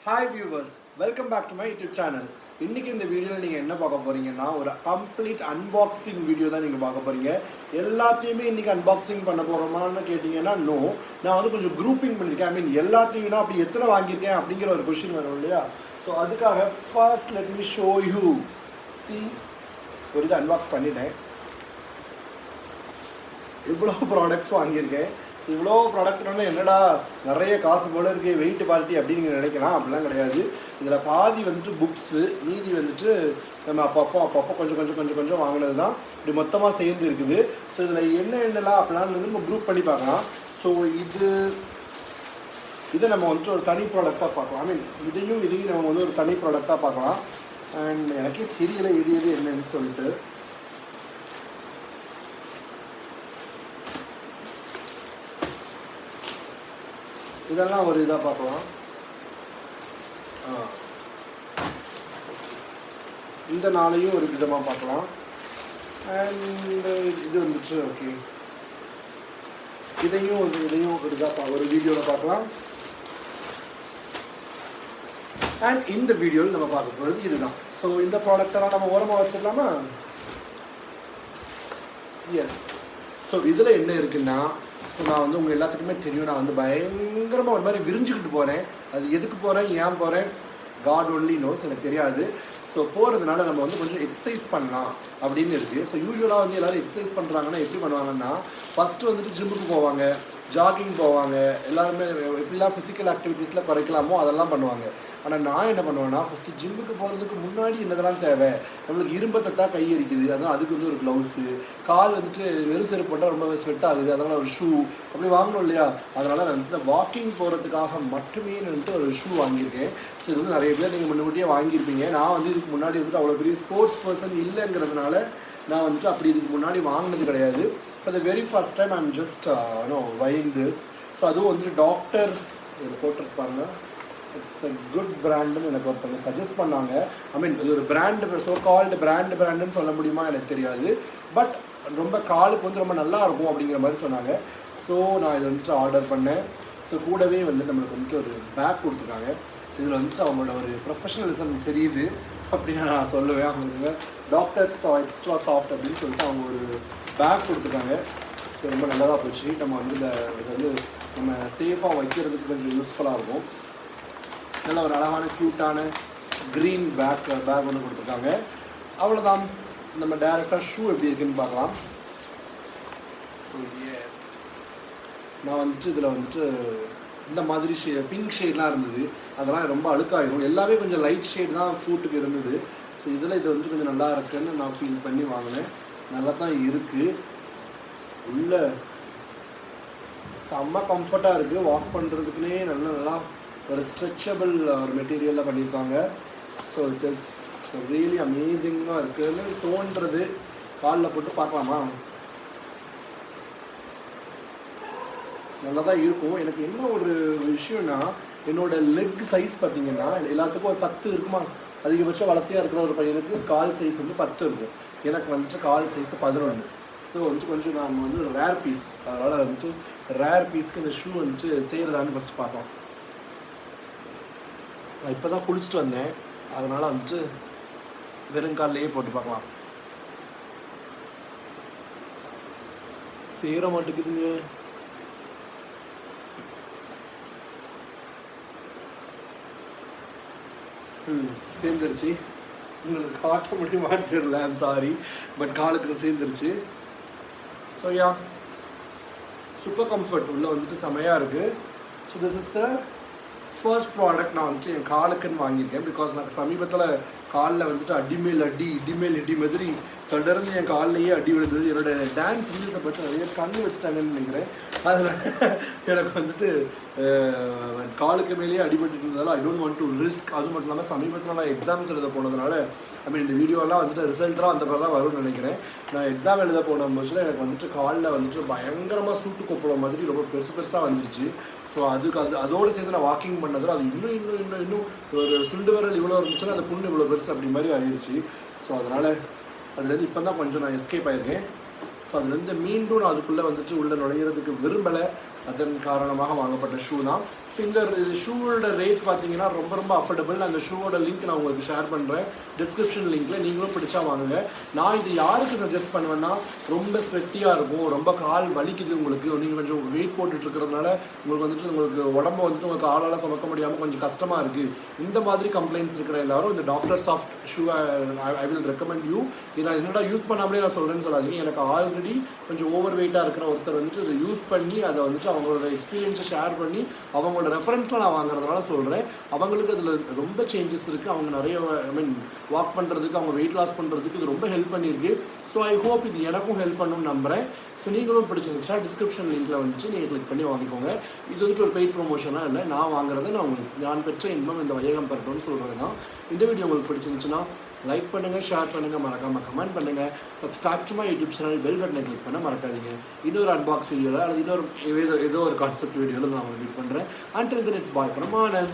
Hi viewers, welcome back to my YouTube channel. இன்னைக்கு இந்த வீடியோவில் நீங்கள் என்ன பார்க்க போகிறீங்கன்னா ஒரு கம்ப்ளீட் அன்பாக்சிங் வீடியோ தான் நீங்கள் பார்க்க போகிறீங்க. எல்லாத்தையுமே இன்றைக்கி அன்பாக்சிங் பண்ண போகிறோமான்னு கேட்டிங்கன்னா நோ. நான் வந்து கொஞ்சம் குரூப்பிங் பண்ணியிருக்கேன். எல்லாத்தையும் அப்படி எத்தனை வாங்கியிருக்கேன் அப்படிங்கிற ஒரு கொஷின் வரும் இல்லையா? ஸோ அதுக்காக first let me show you. C ஒரு இது அன்பாக்ஸ் பண்ணிட்டேன். இவ்வளோ ப்ராடக்ட்ஸ் வாங்கியிருக்கேன். இவ்வளோ ப்ராடக்ட்னால என்னடா நிறைய காசு போல இருக்குது வெயிட் பார்ட்டி அப்படின்னு நீங்கள் நினைக்கலாம். அப்படிலாம் கிடையாது. இதில் பாதி வந்துட்டு புக்ஸு, மீதி வந்துட்டு நம்ம அப்பப்போ கொஞ்சம் வாங்கினது தான் இப்படி மொத்தமாக சேர்ந்து இருக்குது. ஸோ இதில் என்னென்னலாம் அப்படிலாம் வந்து நம்ம குரூப் பண்ணி பார்க்கலாம். ஸோ இதை நம்ம வந்துட்டு ஒரு தனி ப்ராடக்டாக பார்க்கலாம். இதையும் நம்ம வந்து ஒரு தனி ப்ராடக்டாக பார்க்கலாம். அண்ட் எனக்கே தெரியலை எது என்னன்னு சொல்லிட்டு. இதெல்லாம் ஒரு இதாக பார்க்கலாம். இந்த நாளையும் ஒரு விதமாக பார்க்கலாம். அண்ட் இது வந்துட்டு ஓகே, இதையும் ஒரு இதாக ஒரு வீடியோவில் பார்க்கலாம். அண்ட் இந்த வீடியோவில் நம்ம பார்க்க போகிறது இதுதான். ஸோ இந்த ப்ராடக்டெல்லாம் நம்ம ஓரமாக வச்சிடலாமா? எஸ். ஸோ இதில் என்ன இருக்குன்னா, ஸோ நான் வந்து உங்கள் எல்லாத்துக்குமே தெரியும், நான் வந்து பயங்கரமாக ஒரு மாதிரி விரிஞ்சுக்கிட்டு போகிறேன். அது எதுக்கு போகிறேன், ஏன் போகிறேன், காட் ஒன்லி நோஸ், எனக்கு தெரியாது. ஸோ போகிறதுனால நம்ம வந்து கொஞ்சம் எக்ஸசைஸ் பண்ணலாம் அப்படின்னு இருக்குது. ஸோ யூஸ்வலாக வந்து எல்லோரும் எக்ஸசைஸ் பண்ணுறாங்கன்னா எப்படி பண்ணுவாங்கன்னா, ஃபஸ்ட்டு வந்துட்டு ஜிம்முக்கு போவாங்க, ஜாகிங் போவாங்க, எல்லாருமே எப்படிலாம் ஃபிசிக்கல் ஆக்டிவிட்டீஸில் குறைக்கலாமோ அதெல்லாம் பண்ணுவாங்க. ஆனால் நான் என்ன பண்ணுவேன்னா, ஃபஸ்ட்டு ஜிம்முக்கு போகிறதுக்கு முன்னாடி என்னதெல்லாம் தேவை, நம்மளுக்கு இரும்பை தொட்டால் கை எரிக்குது, அதனால் அதுக்கு வந்து ஒரு க்ளவுஸு, கால் வந்துட்டு வெறும் செருப்பு போட்டால் ரொம்ப ஸ்வெட் ஆகுது, அதனால் ஒரு ஷூ அப்படி வாங்கணும் இல்லையா? அதனால் நான் வந்து வாக்கிங் போகிறதுக்காக மட்டுமே வந்துட்டு ஒரு ஷூ வாங்கியிருக்கேன். ஸோ இது வந்து நிறைய பேர் நீங்கள் முன்னாடியே வாங்கியிருப்பீங்க. நான் வந்து இதுக்கு முன்னாடி வந்துட்டு அவ்வளோ பெரிய ஸ்போர்ட்ஸ் பர்சன் இல்லைங்கிறதுனால நான் வந்துட்டு அப்படி இதுக்கு முன்னாடி வாங்கினது கிடையாது. For the very first time I'm just buying this. So அதுவும் வந்துட்டு டாக்டர் இதில் போட்டிருப்பாங்க. இட்ஸ் அ குட் பிராண்டுன்னு எனக்கு ஒருத்தவங்க சஜஸ்ட் பண்ணாங்க. இது ஒரு பிராண்டு, ஸோ கால்டு பிராண்டுன்னு சொல்ல முடியுமா எனக்கு தெரியாது. பட் ரொம்ப காலுக்கு வந்து ரொம்ப நல்லா இருக்கும் அப்படிங்கிற மாதிரி சொன்னாங்க. ஸோ நான் இதை வந்துட்டு ஆர்டர் பண்ணேன். ஸோ கூடவே வந்து நம்மளுக்கு வந்துட்டு ஒரு பேக் கொடுத்துருக்காங்க. ஸோ இதில் வந்துட்டு அவங்களோட ஒரு ப்ரொஃபஷனலிசம் தெரியுது அப்படின்னு நான் சொல்லுவேன். அவங்களுக்கு டாக்டர்ஸ் எக்ஸ்ட்ரா சாஃப்ட் அப்படின்னு சொல்லிட்டு அவங்க ஒரு பேக் கொடுத்துருக்காங்க. ஸோ ரொம்ப நல்லதாக போச்சு. நம்ம வந்து இதை வந்து நம்ம சேஃபாக வைக்கிறதுக்கு கொஞ்சம் யூஸ்ஃபுல்லாக இருக்கும். நல்ல ஒரு அழகான க்யூட்டான க்ரீன் பேக் ஒன்று கொடுத்துருக்காங்க. அவ்வளோதான். நம்ம டேரெக்டாக ஷூ எப்படி இருக்குன்னு பார்க்கலாம். ஸோ எஸ், நான் வந்துட்டு இதில் வந்துட்டு இந்த மாதிரி பிங்க் ஷேட்லாம் இருந்தது, அதெல்லாம் ரொம்ப அழுக்காகிடும். எல்லாமே கொஞ்சம் லைட் ஷேட் தான் ஃபூட்டுக்கு இருந்தது. ஸோ இதில் இது வந்துட்டு கொஞ்சம் நல்லா இருக்குன்னு நான் ஃபீல் பண்ணி வாங்கினேன். நல்லா தான் இருக்குது. உள்ள செம்ம கம்ஃபர்ட்டாக இருக்குது. வாக் பண்ணுறதுக்குனே நல்லா ஒரு ஸ்ட்ரெச்சபிள் ஒரு மெட்டீரியலில் பண்ணியிருக்காங்க. ஸோ இட் இஸ் ரியலி அமேசிங்காக இருக்குதுன்னு தோன்றது. காலில் போட்டு பார்க்கலாமா? நல்லா தான் இருக்கும். எனக்கு என்ன ஒரு விஷயம்னா, என்னோடய லெக் சைஸ் பார்த்திங்கன்னா எல்லாத்துக்கும் ஒரு 10 இருக்குமா, அதிகபட்சம் வளர்த்தியாக இருக்கிற ஒரு பையனுக்கு கால் சைஸ் வந்து 10 இருக்கும். எனக்கு வந்துட்டு கால் சைஸு 11. ஸோ வந்துட்டு கொஞ்சம் நான் வந்து ஒரு ரேர் பீஸ், அதனால் வந்துட்டு ரேர் பீஸ்க்கு இந்த ஷூ வந்துட்டு செய்கிறதான்னு ஃபஸ்ட்டு பார்க்கலாம். நான் இப்போ தான் குளிச்சுட்டு வந்தேன், அதனால் வந்துட்டு வெறுங்கால்லையே போட்டு பார்க்கலாம். சேர மாட்டேங்குதுங்க. சேர்ந்துருச்சு. உங்களுக்கு காட்ட முடியுமான்னு தெரியல, ஐம் சாரி, பட் காலுக்கு சேர்ந்துருச்சு. ஸோ யா, சூப்பர் கம்ஃபர்ட், உள்ள வந்துட்டு செமையாக இருக்குது. So this is the first product நான் வந்துட்டு என் காலுக்குன்னு வாங்கியிருக்கேன். பிகாஸ் நான் சமீபத்தில் காலில் வந்துட்டு அடிமேல் அடி மாதிரி தொடர்ந்து என் காலிலேயே அடி விழுந்தது. என்னோடய டான்ஸ் ரீல்ஸை பற்றி நிறைய கண்ணு வச்சுட்டாங்கன்னு நினைக்கிறேன். அதில் எனக்கு வந்துட்டு காலுக்கு மேலேயே அடிபட்டு இருந்ததால் I don't want to risk. அது மட்டும் இல்லாமல் சமீபத்தில் நான் எக்ஸாம்ஸ் எழுத போனதுனால இந்த வீடியோலாம் வந்துட்டு ரிசல்ட்டாக அந்த மாதிரி தான் வரும்னு நினைக்கிறேன். நான் எக்ஸாம் எழுத போன போச்சுன்னா எனக்கு வந்துட்டு காலில் வந்துட்டு பயங்கரமாக சூட்டு கொப்பளம் மாதிரி ரொம்ப பெருசாக வந்துருச்சு. ஸோ அதோடு சேர்ந்து நான் வாக்கிங் பண்ணதில் அது இன்னும் ஒரு சுண்டு விரல் இவ்வளோ இருந்துச்சுன்னா அந்த புண்ணு இவ்வளோ பெருசு அப்படி மாதிரி ஆகிடுச்சு. ஸோ அதனால் அதுலேருந்து இப்போ தான் கொஞ்சம் நான் எஸ்கேப் ஆகிருக்கேன். ஸோ அதுலேருந்து மீண்டும் நான் அதுக்குள்ளே வந்துட்டு உள்ளே நுழையிறதுக்கு விரும்பலை. அதன் காரணமாக வாங்கப்பட்ட ஷூ தான். ஸோ இந்த ஷூவோட ரேட் பார்த்தீங்கன்னா ரொம்ப ரொம்ப அஃபோர்டபுள். அந்த ஷூவோட லிங்க் நான் உங்களுக்கு ஷேர் பண்ணுறேன் டிஸ்கிரிப்ஷன் லிங்க்கில், நீங்களும் பிடிச்சா வாங்குங்க. நான் இது யாருக்கு சஜஸ்ட் பண்ணுவேன்னா, ரொம்ப ஸ்வெட்டியாக இருக்கும், ரொம்ப கால் வலிக்குது உங்களுக்கு, நீங்கள் கொஞ்சம் வெயிட் போட்டுட்டு இருக்கிறதுனால உங்களுக்கு வந்துட்டு உங்களுக்கு உடம்பு வந்துட்டு உங்களுக்கு ஆளால் சுமக்க முடியாமல் கொஞ்சம் கஷ்டமாக இருக்குது, இந்த மாதிரி கம்ப்ளைண்ட்ஸ் இருக்கிற எல்லாரும் இந்த doctor soft shoe I will recommend you. இதை நான் என்னடா யூஸ் பண்ணாமலே நான் சொல்கிறேன்னு சொல்லாதீங்க. எனக்கு ஆல்ரெடி கொஞ்சம் ஓவர் வெயிட்டாக இருக்கிற ஒருத்தர் வந்துட்டு இதை யூஸ் பண்ணி அதை வந்துட்டு அவங்களோட எக்ஸ்பீரியன்ஸை ஷேர் பண்ணி அவங்களோட ரெஃபரன்ஸில் நான் வாங்குறதுனால சொல்கிறேன். அவங்களுக்கு அதில் ரொம்ப சேஞ்சஸ் இருக்குது. அவங்க நிறைய ஐ மீன் வாக் பண்ணுறதுக்கு, அவங்க வெயிட் லாஸ் பண்ணுறதுக்கு இது ரொம்ப ஹெல்ப் பண்ணியிருக்கு. ஸோ ஐ ஹோப் இது எனக்கும் ஹெல்ப் பண்ணணும்னு நம்புகிறேன். ஸோ நீங்களும் பிடிச்சிருந்துச்சா டிஸ்கிரிப்ஷன் லிங்க்கில் வந்துட்டு நீங்கள் கிளிக் பண்ணி வாங்கிக்கோங்க. இது வந்துட்டு ஒரு பெய்ட் ப்ரொமோஷனாக இல்லை, நான் வாங்குறதை நான் உங்களுக்கு நான் பெற்ற இன்பம் இந்த வையகம் பெறட்டும்னு சொல்கிறது தான். இந்த வீடியோ உங்களுக்கு பிடிச்சிருந்துச்சுன்னா லைக் பண்ணுங்கள், ஷேர் பண்ணுங்கள், மறக்காமல் கமெண்ட் பண்ணுங்கள், subscribe to my YouTube channel, bell பட்டனை கிளிக் பண்ண மறக்காதீங்க. இன்னொரு அன்பாக்ஸ் வீடியோவில் அல்லது இன்னொரு ஏதோ ஒரு கான்செப்ட் வீடியோவில் நான் உங்களுக்கு மீட் பண்ணுறேன். Until then it's bye from Anand.